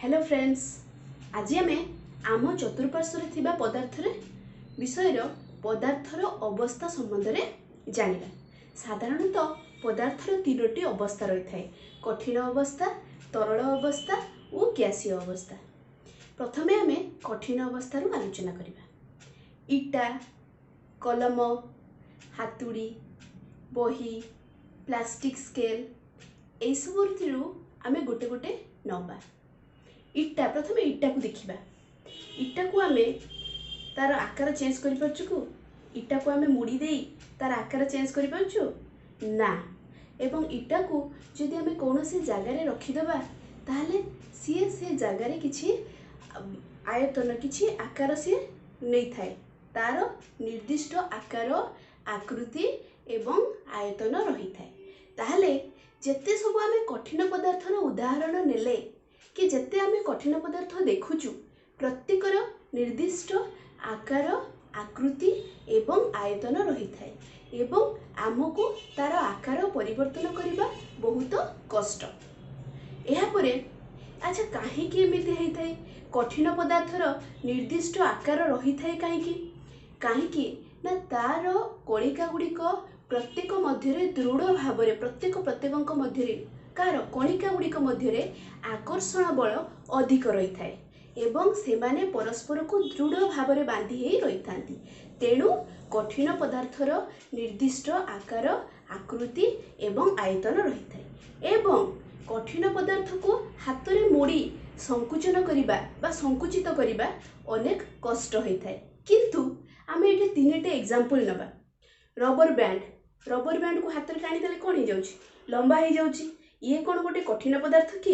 Hello friends, आज आम आम चतुर्पार्श्व थिबा पदार्थर विषय पदार्थर अवस्था संबंध में जानिबा। साधारणतः पदार्थर तीनोटी अवस्था रही है, कठिन अवस्था, तरल अवस्था और गैसीय अवस्था। प्रथमे आम कठिन अवस्था आलोचना करिबा। इटा, कलम, हातुड़ी, बही, प्लास्टिक स्केल एई सबु आम गोटे गोटे नबा। इटा प्रथम इटा को देखिबा। इटा को आम तार आकार चेंज करि परछु को? इटा को आम मुड़ी देई तार आकार चेंज करि परछु ना। एवं इटा को जदि आम कौनसी जगार रखिदबा ताहले सी से जगार किछि आयतन किछि आकार सी नहीं थाए। तार निर्दिष्ट आकार, आकृति एवं आयतन रही थाए। ताहले जेते सब आम कठिन पदार्थर उदाहरण नेले कि जेते आम कठिन पदार्थ देखुचु प्रत्येकर निर्दिष्ट आकार, आकृति एवं आयतन रही थाए एवं आमको तार आकार परिवर्तन करबा बहुत कष्ट। एहा परे अच्छा काहे कि एमिति हेइ थाए? कठिन पदार्थर निर्दिष्ट आकार रही थाए काहे ना तार कणिका गुड़िक प्रत्येक मध्य दृढ़ भाव प्रत्येक मध्य कार कणिका गुड़िक मध्य आकर्षण बल अधिक रही थाए एवं सेमाने परस्पर को दृढ़ भाव बांधी ही रही थांती। तेणु कठिन पदार्थर निर्दिष्ट आकार, आकृति एवं आयतन रही थाए एवं कठिन पदार्थ को हाथ में मोड़ी संकुचन करिबा बा संकुचित करिबा अनेक कष्ट होई थाए। किंतु आमे एठी तीनटे एग्जांपल नबा। रबर बैंड को हाथ में टाणी देले कोन हो जाउची? लंबा हो जाउची। ये कौन गोटे कठिन पदार्थ कि?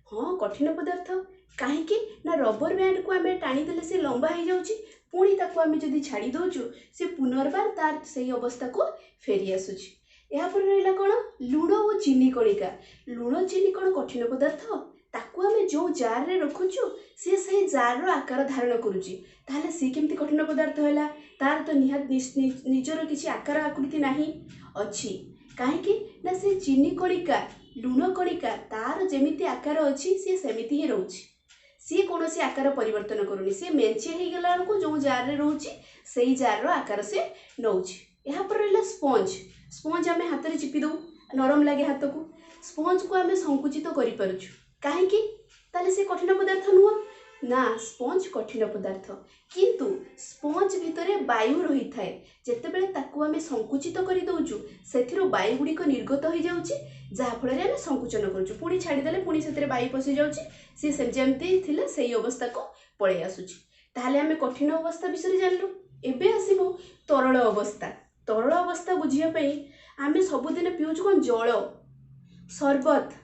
हाँ, कठिन पदार्थ। कहीं ना रबर बैंड को आम टाणी देले से लंबा हो जाउची, पुणी ताको आम जदि छाड़ी दउचु से पुनर्बार तार सही अवस्था को फेरी आसुची। या पर रहिला कोन? लुण और चीनी कणिका। लुण चीनी कौन कठिन पदार्थ? ताको आम जो जार रे रखुचु से सही जार रो आकार धारण करूची, ताहले सी केमती कठिन पदार्थ होला? तार तो निहात निजर किसी आकार आकृति नाही अछि। कहीं ना से चीनी कणिका, लुण कणिका तार जेमिति आकार अच्छी सी सेमिति ही रोची। सी कौन सी आकार परिवर्तन करूनी, सी मेंचे हो गला को जो जार रे रोची सेही जार रो आकार से नौची। यहाँ पर रहिला स्पंज आम हाथ में चिपी दो, नरम लगे हाथ को। स्पंज को आम संकुचित करि परछु काहे ताले से कठिन पदार्थ नुह ना। स्पंज कठिन पदार्थ, किंतु स्पंज भितरे वायु रही थाए। जेतेबेले ताकू आमे संकुचित करि दउचु सेथिरो वायु गुड़िक निर्गत हो जाउची, जहा फल रे आमे संकुचन करूचु। पुणी छाड़ी देले पुणी सेथिरे वायु पसि जाउची, से जेमती थिला सेही अवस्था को पळे आसुची। ताहले आमे कठिन अवस्था विषय जानलु। एबे आसीबो तरल अवस्था। तरल अवस्था बुझिया पई आमे सबुदिन पिउचु कोन? जल, शरबत,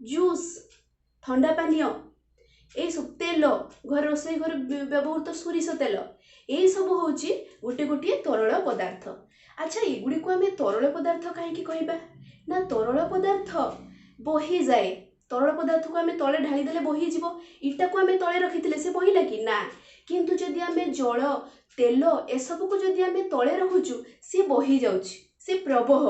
जूस, ठंडा पानीय, ए सब तेल, घर रोषेई घर व्यवहृत सोरिष तेल, ये सब होची गोटे गोटे तरल पदार्थ। अच्छा, एगुड़ी को आमे तरल पदार्थ कहीं कहबा ना? तरल पदार्थ बही जाए। तरल पदार्थ को आमे तले ढाली देले बही जीवो। इटा को आमे तले रखिथिले से बहिला कि ना? किंतु जदि आमे जल, तेल ए सब को जदि आमे तले रखुचु से बही जाउची, से प्रवाह।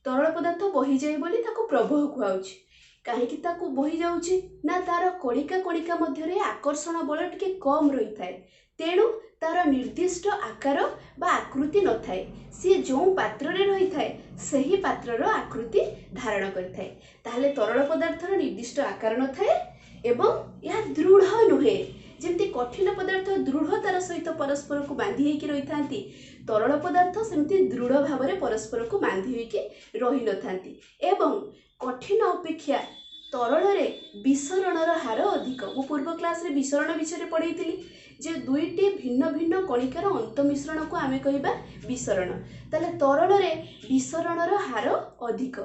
तरल पदार्थ बही जाए बोली ताको प्रवाह कुहाउची। कहीं ताकू बही जाउची ना? तार कणिका कणिका मध्य आकर्षण बल टिके कम रही थाए। तेणु तार निर्दिष्ट आकार बा आकृति न थाए। सी जो पात्र रे रही थाए सही पात्रर आकृति धारण करि थाए। ताहले तरल पदार्थर निर्दिष्ट आकार न थाए एवं यह दृढ़ नुहे। जेमती कठिन पदार्थ दृढ़तार सहित परस्पर को बांधी होइकी रही थांती, तरल पदार्थ सेमती दृढ़ भाव में परस्पर को बांधी होइकी रही न थांती एवं कठिन अपेक्षा तरल रे विसरणर हार अधिक। मु पूर्व क्लास रे विसरण विषय रे पढ़ेइतिली जे दुईटी भिन्न भिन्न कणिकार अंत मिश्रण को आमे कहिबा विसरण। ताले तरल रे विसरणर हार अधिक।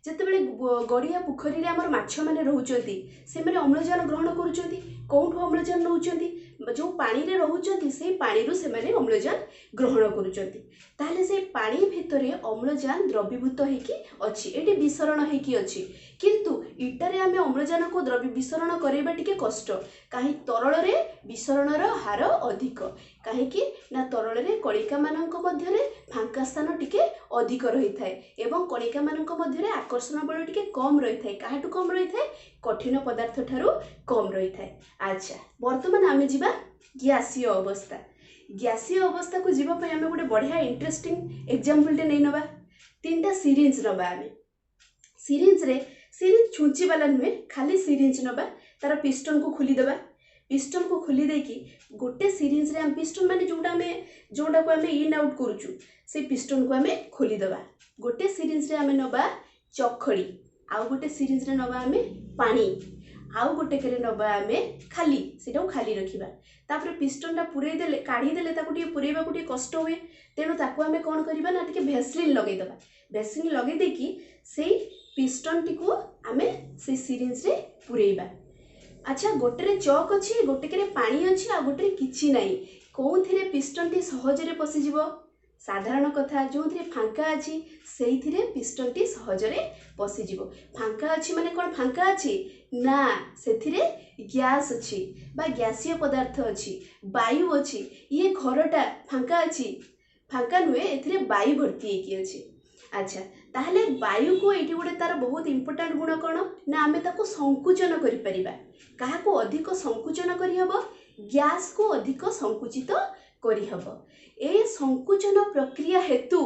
जेतेबेले गड़िया पोखरी रे हमर माछ माने रहउचंती, से माने अम्लजान ग्रहण करूचंती। कोठो अम्लजान नउचंती? जो पानी रे रहउचंती से पानी रु से माने अम्लजान ग्रहण करूचंती। ताहले से पानी भितरे अम्लजान द्रवीभूत हेकी अछि, एटी विसरण हेकी अछि। किंतु इटारे आमे अम्लजान को विसरण करबा टिके कष्ट। काहे? तरल रे विसरणर ହାର अधिक कहीं ना तरल रे कणिका मानक मध्य फांका स्थान टिके अधिक रही थाए एवं कणिका मानक मध्य आकर्षण बल टिके कम रही थाए काहाटू कम रही थाए कठिन पदार्थ ठारू कम रही थाए। अच्छा वर्तमान आमे जिबा गैसीय अवस्था। गैसीय अवस्था को जीवा पय आमे गोटे बढ़िया इंटरेस्टिंग एग्जांपल टे नै नबा। तीनटा सिरिंज नबा आमे सिरिंज छुंची वाला नुहे खाली सिरिंज नबा तार पिस्टन को खोली देबा पिस्टन को खोली देकी गोटे सिरिंज रे हम पिस्टन माने जोटा को आमे इन आउट करूछु से पिस्टन को आमे खोली देबा गोटे सिरिंज रे आमे नबा चखड़ी आउ गोटे सिरिंज रे नबा आमे पानी आउ गोटे करे नबा आमे खाली सेटा खाली रखिबा तापर पिस्टन टा पुरै देले काढी देले ताको टिके पुरैबा को टिके कष्ट होए तेनु ताको आमे कोन करिबा ना टिके भेसलिन लगै देबा भेसलिन लगै देकी सेई पिस्टन टी को आमे से सिरिंज रे पुरैबा। अच्छा गोटे रे चक अछि गोटे करे पानी अछि आ गोटे किछि नै कोउथिरे पिस्टन टी सहज रे पसि जिवो साधारण कथा जो थिरे फांका अछि सेइथिरे पिस्टन टी सहज रे पसि जिवो फांका अछि माने कोन फांका अछि ना सेथिरे गैस अछि बा गैसीय पदार्थ अछि वायु अछि ये घरटा फांका अछि फांका नुए एथिरे वायु भर्ती हेकी अछि। अच्छा ताहले वायु को एठी गोटे तार बहुत इंपोर्टेंट गुण कोन ना आमे ताको संकुचन करि परिबा काहा को अधिक संकुचन करि हबो गैस को अधिक संकुचित करि हबो ए संकुचन प्रक्रिया हेतु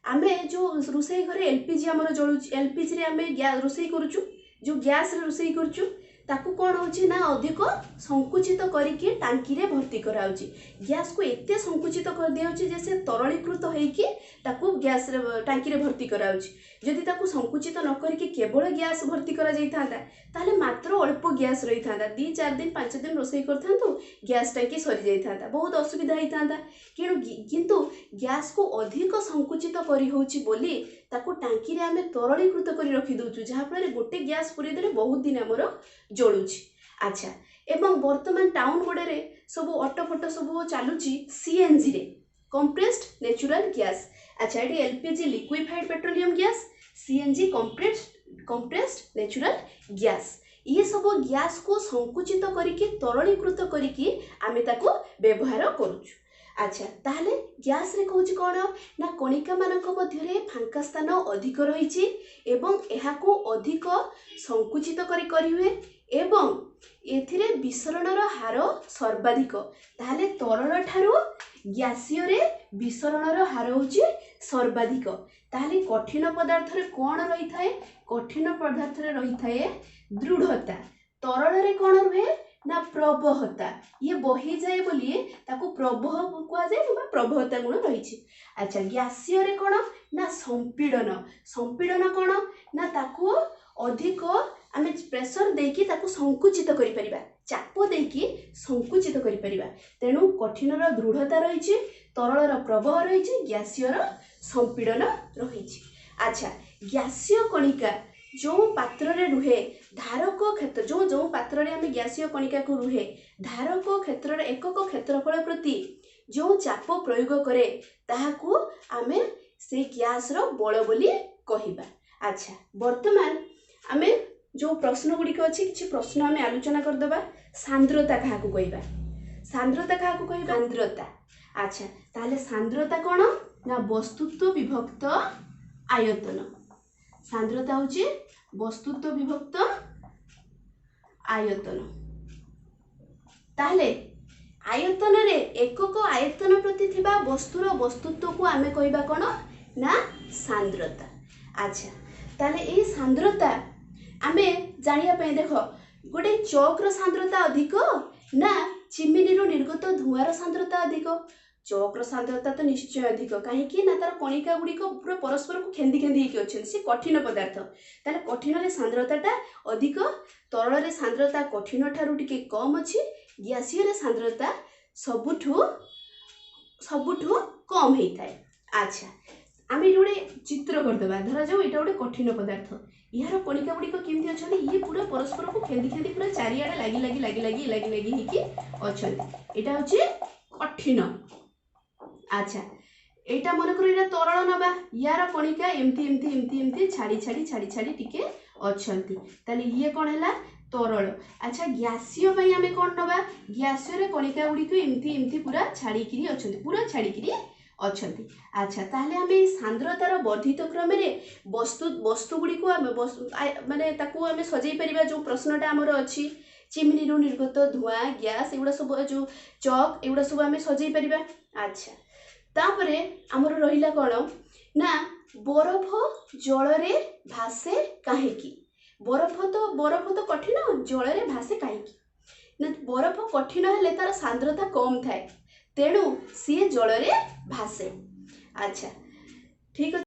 आमे जो रोसई घरे एलपीजी हमर जळु एलपीजी रे आमे रोसई करूछु जो गैस रे रोसई करूछु ताकू कोन होची ना अधिक संकुचित करिके टांकी रे भर्ती कराउची गैस को एते संकुचित कर दियाउची जे से तरलीकृत हेकी ताकू गैस रे टांकी रे भर्ती कराउची जदि ताकू संकुचित न करिके केवल गैस भर्ती करा जाई थांता ताले मात्र अल्प गैस रही थांता 2-4 दिन 5 दिन रोसई करथांतु गैस टांकी सरी जाई थांता बहुत असुविधा हेई थांता किंतु गैस को अधिक संकुचित करी होची बोली ताकू टांकी रे आमे तरलीकृत करी रखि दोचु जहा फळे गोटे गैस पुरै देले बहुत दिन हमर जळुची। अच्छा एवं वर्तमान टाउन गुडे रे सब ऑटो फोटो सब चालुची सीएनजी रे कंप्रेस्ड नेचुरल गैस। अच्छा eighty LPG liquefied petroleum gas CNG compressed natural gas ये सब गैस को संकुचित करिके तरलीकृत करिके आमे ताको व्यवहार करूछु। अच्छा ताहले गैस रे कहूची कोन ना कणिका मानक मध्य रे फांका स्थान अधिक रहिछि एवं एहा को अधिक संकुचित करि हुए एवं एथिरे विसरणर हार सर्वाधिक ताहले तरल ठारू गैसीय रे विसरणर हार होची सर्वाधिक ताहले कठिन पदार्थ रे कोन रही थाए कठिन पदार्थ रे रही थाए दृढ़ता तरल रे कोन रहे ना प्रवहता ये बही जाए बोली ताको प्रवह कुआ जाए बा प्रवहता गुण रही। अच्छा गैसीय रे कोन ना संपीडन कोन ना ताको अधिक आमे प्रेशर देकी ताको संकुचित करि परिबा चाप देकी संकुचित करि परिबा तेनु कठिन रो दृढ़ता रही तरल रो प्रवाह रही गैसीय रो संपीडन रही। अच्छा गैसीय कणिका जो पात्र रे रुहे धारक क्षेत्र जो पात्र रे आमे गैसीय कणिका को रुहे धारक क्षेत्र रे एकक क्षेत्रफल प्रति जो चाप प्रयोग करे ताहाकू आमे से गैस रो बल बोली कहिबा। अच्छा वर्तमान आमे जो प्रश्न गुड़िक अच्छी किसी प्रश्न आम आलोचना करदे सांद्रता क्या कहवा सांद्रता क्या कहवा सांद्रता। अच्छा ताहले सांद्रता कौन ना वस्तुत्व विभक्त आयतन सांद्रता होची वस्तुत्व विभक्त आयतन ताहले आयतन रे एकक आयतन प्रति थिबा वस्तुर वस्तुत्व को आमे कहबा कौन ना सांद्रता। अच्छा ताहले ए सांद्रता आमे जानिया पे देख गोटे चौक सांद्रता अधिक ना चिमिनी रो निर्गत धुआर सांद्रता अधिक चौक सांद्रता तो निश्चय अधिक कहीं ना तार कणिका गुड़िक पूरा परस्पर को खेंदी खेंदी होती सी कठिन पदार्थ ताले कठिन रे सांद्रता अधिक तरल रे सांद्रता कठिन ठारू टिके कम अच्छी गैसीय रे सांद्रता सबुठू कम होता है। अच्छा आम ये गोटे चित्र करदे धरा जाऊ ये गोटे कठिन पदार्थ यार कणिका गुड़िक केमती अच्छा ये पूरा परस्पर को खेंदी खेंदी पूरा चारिआडे लगी लगी लगी लगी लगी लगी होगी अच्छा यहाँ हूँ कठिन। अच्छा एटा मन कर ये तरल नबा यार कणिका एमती एमती एमती एमती छाड़ी छाड़ी छाड़ी छाड़ी टिके अच्छा ये कौन है तरल। अच्छा ग्यासीय पई आमे कोन नबा ग्यासीय रे कणिका गुडी को एमती एमती पूरा छाड़ी किरी अछंती पूरा छाड़ी किरी अछंती। अच्छा ताहले आमे सांद्रतार वर्धित क्रम रे वस्तु वस्तु गुडी को आमे माने ताकू आमे सजै परिबा जो प्रश्नटा हमर अछि चिमनी रु निर्गत धुआं गैस एगुडा सब जो चक एगुडा सब आमे सजै परिबा। अच्छा तापरे हमर रहिला कोन ना बरफ जल रे भासे काहेकी बरफ तो कठिन जल रे भासे काहेकी ना बरफ कठिन हेले तार सांद्रता कम थाए तेणु सी जल रे भासे। अच्छा ठीक